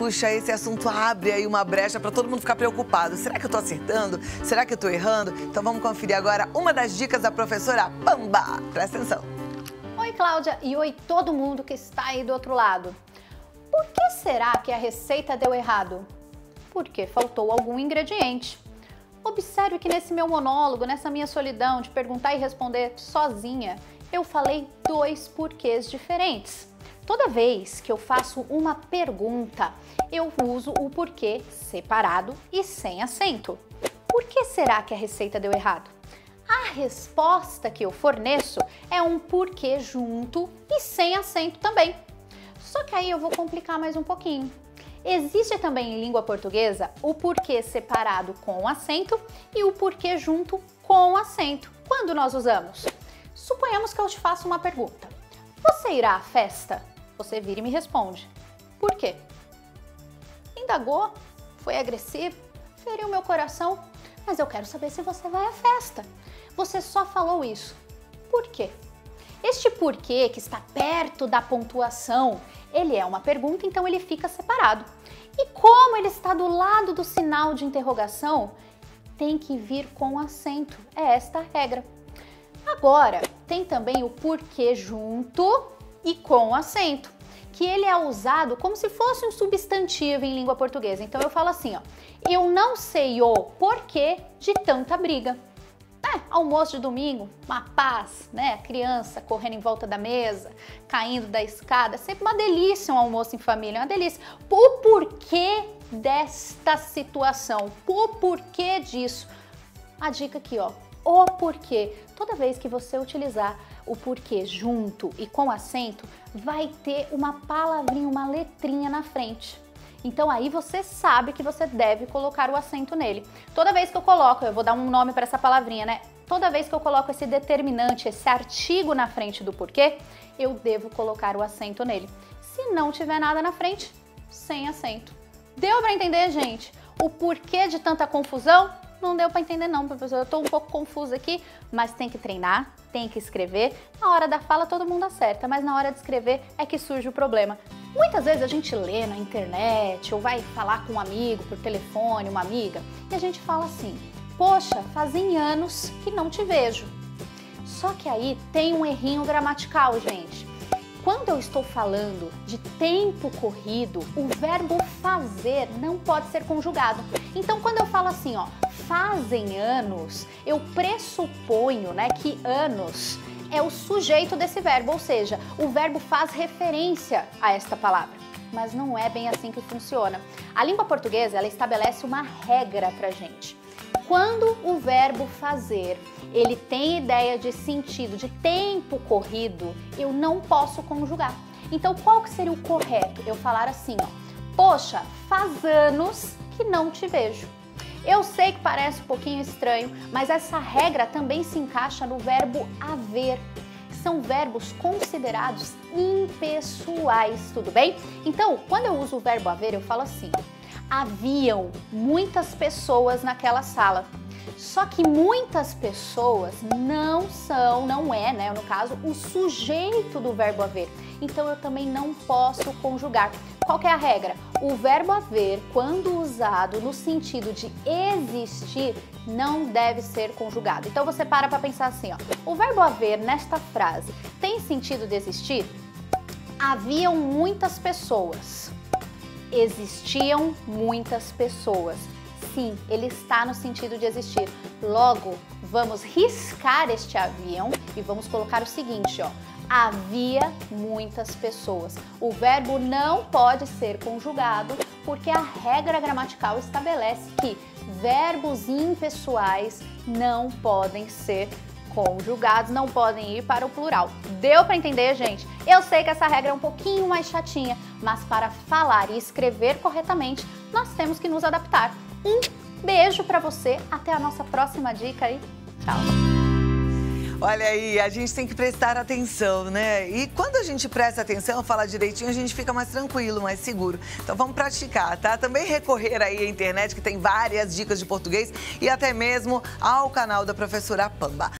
puxa, esse assunto abre aí uma brecha para todo mundo ficar preocupado. Será que eu tô acertando? Será que eu tô errando? Então vamos conferir agora uma das dicas da professora Pamba. Presta atenção. Oi, Cláudia, e oi todo mundo que está aí do outro lado. Por que será que a receita deu errado? Porque faltou algum ingrediente. Observe que nesse meu monólogo, nessa minha solidão de perguntar e responder sozinha, eu falei 2 porquês diferentes. Toda vez que eu faço uma pergunta, eu uso o porquê separado e sem acento. Por que será que a receita deu errado? A resposta que eu forneço é um porquê junto e sem acento também. Só que aí eu vou complicar mais um pouquinho. Existe também em língua portuguesa o porquê separado com acento e o porquê junto com acento. Quando nós usamos? Suponhamos que eu te faço uma pergunta. Você irá à festa? Você vira e me responde. Por quê? Indagou? Foi agressivo? Feriu meu coração? Mas eu quero saber se você vai à festa. Você só falou isso. Por quê? Este porquê que está perto da pontuação, ele é uma pergunta, então ele fica separado. E como ele está do lado do sinal de interrogação, tem que vir com acento. É esta a regra. Agora, tem também o porquê junto e com acento, que ele é usado como se fosse um substantivo em língua portuguesa. Então eu falo assim, ó, eu não sei o porquê de tanta briga. Almoço de domingo, uma paz, né? A criança correndo em volta da mesa, caindo da escada, sempre uma delícia um almoço em família, uma delícia. O porquê desta situação, o porquê disso. A dica aqui, ó, o porquê. Toda vez que você utilizar o porquê junto e com acento, vai ter uma palavrinha, uma letrinha na frente. Então aí você sabe que você deve colocar o acento nele. Toda vez que eu coloco, eu vou dar um nome para essa palavrinha, né? Toda vez que eu coloco esse determinante, esse artigo na frente do porquê, eu devo colocar o acento nele. Se não tiver nada na frente, sem acento. Deu para entender, gente? O porquê de tanta confusão? Não deu para entender não, professor. Eu tô um pouco confusa aqui, mas tem que treinar, tem que escrever. Na hora da fala todo mundo acerta, mas na hora de escrever é que surge o problema. Muitas vezes a gente lê na internet ou vai falar com um amigo por telefone, uma amiga, e a gente fala assim, poxa, fazem anos que não te vejo. Só que aí tem um errinho gramatical, gente. Quando eu estou falando de tempo corrido, o verbo fazer não pode ser conjugado. Então quando eu falo assim, ó, fazem anos, eu pressuponho, né, que anos é o sujeito desse verbo, ou seja, o verbo faz referência a esta palavra. Mas não é bem assim que funciona. A língua portuguesa, ela estabelece uma regra pra gente. Quando o verbo fazer, ele tem ideia de sentido, de tempo corrido, eu não posso conjugar. Então, qual que seria o correto? Eu falar assim, ó, poxa, faz anos que não te vejo. Eu sei que parece um pouquinho estranho, mas essa regra também se encaixa no verbo haver, que são verbos considerados impessoais, tudo bem? Então, quando eu uso o verbo haver, eu falo assim, haviam muitas pessoas naquela sala. Só que muitas pessoas não é, né, no caso, o sujeito do verbo haver. Então eu também não posso conjugar. Qual que é a regra? O verbo haver, quando usado no sentido de existir, não deve ser conjugado. Então você para pensar assim, ó, o verbo haver nesta frase tem sentido de existir? Haviam muitas pessoas. Existiam muitas pessoas. Sim, ele está no sentido de existir. Logo, vamos riscar este haviam e vamos colocar o seguinte, ó. Havia muitas pessoas. O verbo não pode ser conjugado porque a regra gramatical estabelece que verbos impessoais não podem ser conjugados, não podem ir para o plural. Deu para entender, gente? Eu sei que essa regra é um pouquinho mais chatinha, mas para falar e escrever corretamente, nós temos que nos adaptar. Um beijo para você, até a nossa próxima dica e tchau! Olha aí, a gente tem que prestar atenção, né? E quando a gente presta atenção, fala direitinho, a gente fica mais tranquilo, mais seguro. Então vamos praticar, tá? Também recorrer aí à internet, que tem várias dicas de português, e até mesmo ao canal da professora Pamba.